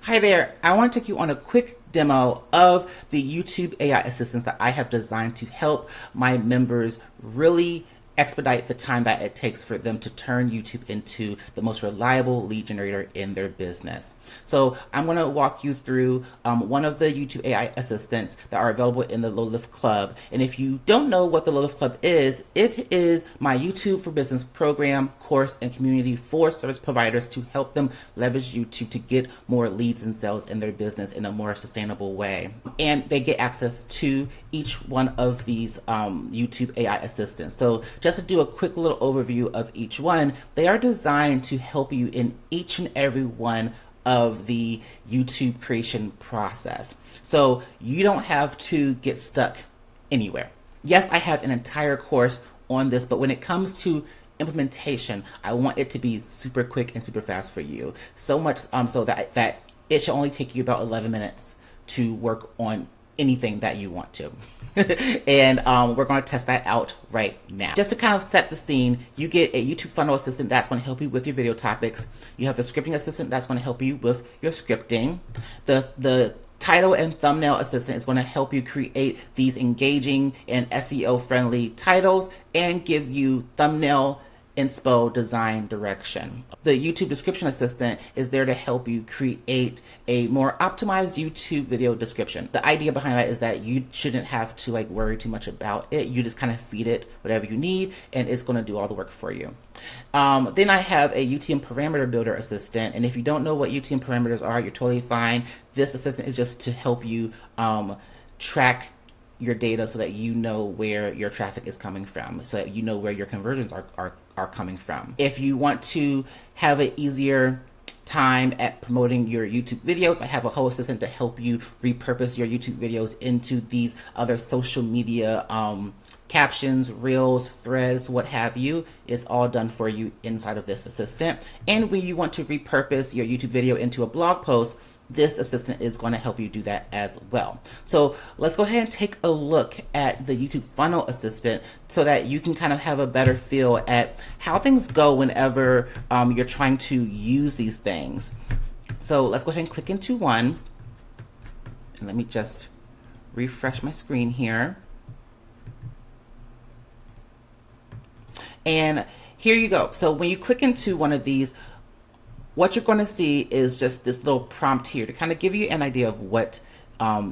Hi there, I want to take you on a quick demo of the YouTube AI assistants that I have designed to help my members really expedite the time that it takes for them to turn YouTube into the most reliable lead generator in their business. So I'm going to walk you through one of the YouTube AI assistants that are available in the Low Lift Club. And if you don't know what the Low Lift Club is, it is my YouTube for Business program, course, and community for service providers to help them leverage YouTube to get more leads and sales in their business in a more sustainable way. And they get access to each one of these YouTube AI assistants. So just to do a quick little overview of each one, they are designed to help you in each and every one of the YouTube creation process. So you don't have to get stuck anywhere. Yes, I have an entire course on this, but when it comes to implementation, I want it to be super quick and super fast for you. So much so that it should only take you about 11 minutes to work on anything that you want to. And we're going to test that out right now. Just to kind of set the scene, you get a YouTube funnel assistant that's going to help you with your video topics. You have the scripting assistant that's going to help you with your scripting. The title and thumbnail assistant is going to help you create these engaging and SEO friendly titles and give you thumbnail inspo design direction. The YouTube description assistant is there to help you create a more optimized YouTube video description. The idea behind that is that you shouldn't have to worry too much about it. You just kind of feed it whatever you need and it's going to do all the work for you. Then I have a UTM parameter builder assistant, and if you don't know what UTM parameters are, you're totally fine. This assistant is just to help you track your data so that you know where your traffic is coming from, so that you know where your conversions are coming from. If you want to have an easier time at promoting your YouTube videos, I have a whole assistant to help you repurpose your YouTube videos into these other social media captions, reels, threads, what have you. It's all done for you inside of this assistant. And when you want to repurpose your YouTube video into a blog post, this assistant is going to help you do that as well. So let's go ahead and take a look at the YouTube funnel assistant so that you can kind of have a better feel at how things go whenever you're trying to use these things. So let's go ahead and click into one. And let me just refresh my screen here. And here you go. So when you click into one of these, what you're going to see is just this little prompt here to kind of give you an idea of what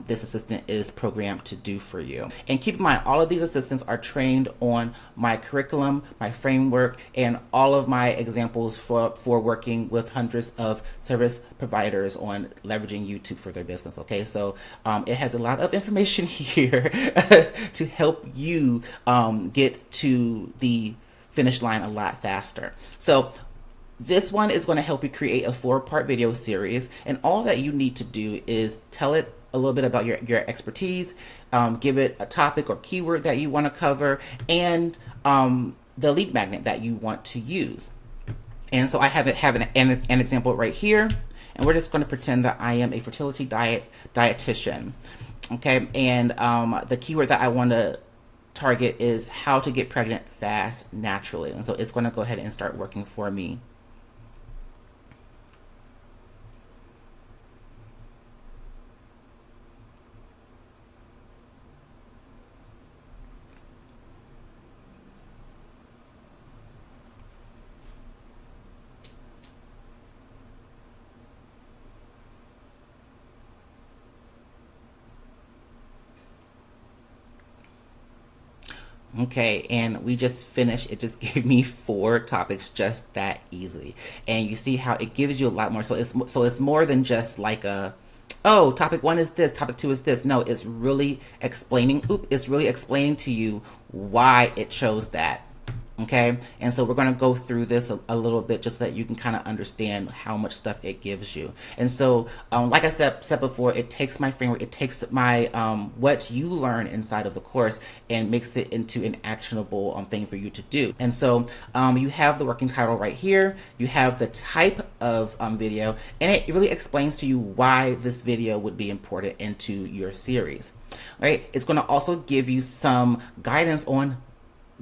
this assistant is programmed to do for you. And keep in mind, all of these assistants are trained on my curriculum, my framework, and all of my examples for working with hundreds of service providers on leveraging YouTube for their business. Okay, so it has a lot of information here to help you get to the finish line a lot faster. So this one is going to help you create a 4-part video series, and all that you need to do is tell it a little bit about your expertise, give it a topic or keyword that you want to cover, and the lead magnet that you want to use. And so I have an example right here, and we're just going to pretend that I am a fertility dietitian. Okay, and the keyword that I want to target is how to get pregnant fast naturally, and so it's going to go ahead and start working for me. Okay, and we just finished. It just gave me 4 topics just that easy. And you see how it gives you a lot more. So it's more than just like a, oh, topic 1 is this, topic 2 is this. No, it's really explaining, it's really explaining to you why it chose that. Okay, and so we're going to go through this a little bit just so that you can kind of understand how much stuff it gives you. And so like I said before, it takes my framework, it takes my what you learn inside of the course and makes it into an actionable thing for you to do. And so you have the working title right here, you have the type of video, and it really explains to you why this video would be important into your series. Right? It's going to also give you some guidance on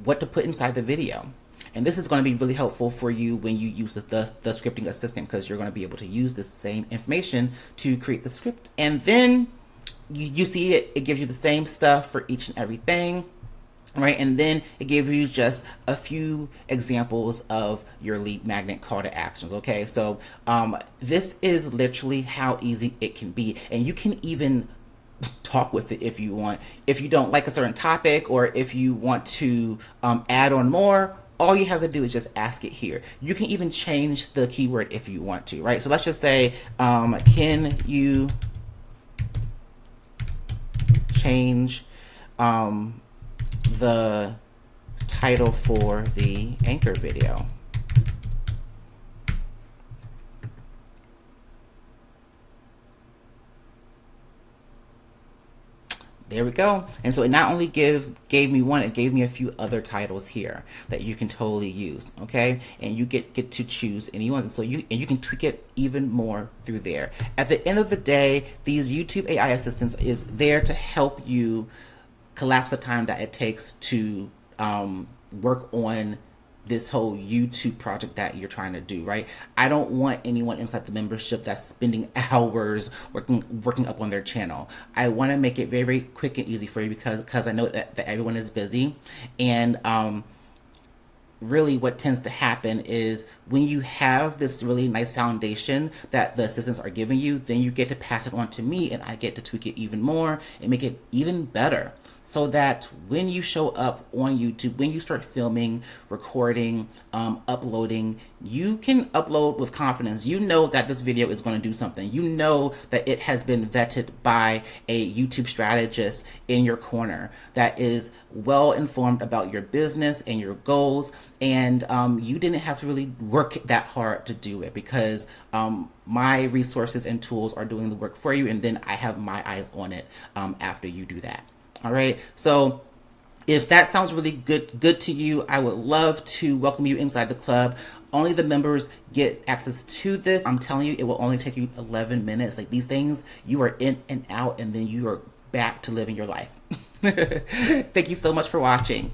what to put inside the video. And this is going to be really helpful for you when you use the scripting assistant, because you're going to be able to use this same information to create the script. And then you see it gives you the same stuff for each and everything. Right, and then it gives you just a few examples of your lead magnet call to actions. Okay, so this is literally how easy it can be, and you can even talk with it if you want. If you don't like a certain topic, or if you want to add on more, all you have to do is just ask it here. You can even change the keyword if you want to, right? So let's just say, can you change the title for the anchor video? There we go. And so it not only gave me one, it gave me a few other titles here that you can totally use. Okay, and you get to choose any ones, and so you can tweak it even more through there. At the end of the day, these YouTube AI assistants is there to help you collapse the time that it takes to work on this whole YouTube project that you're trying to do, right? I don't want anyone inside the membership that's spending hours working up on their channel. I want to make it very, very quick and easy for you, because I know that everyone is busy. And really what tends to happen is when you have this really nice foundation that the assistants are giving you, then you get to pass it on to me, and I get to tweak it even more and make it even better, so that when you show up on YouTube, when you start filming, recording, uploading, you can upload with confidence. You know that this video is going to do something. You know that it has been vetted by a YouTube strategist in your corner that is well informed about your business and your goals, and you didn't have to really work that hard to do it, because my resources and tools are doing the work for you, and then I have my eyes on it after you do that. All right, so if that sounds really good to you, I would love to welcome you inside the club. Only the members get access to this. I'm telling you, it will only take you 11 minutes. Like, these things, you are in and out, and then you are back to living your life. Thank you so much for watching.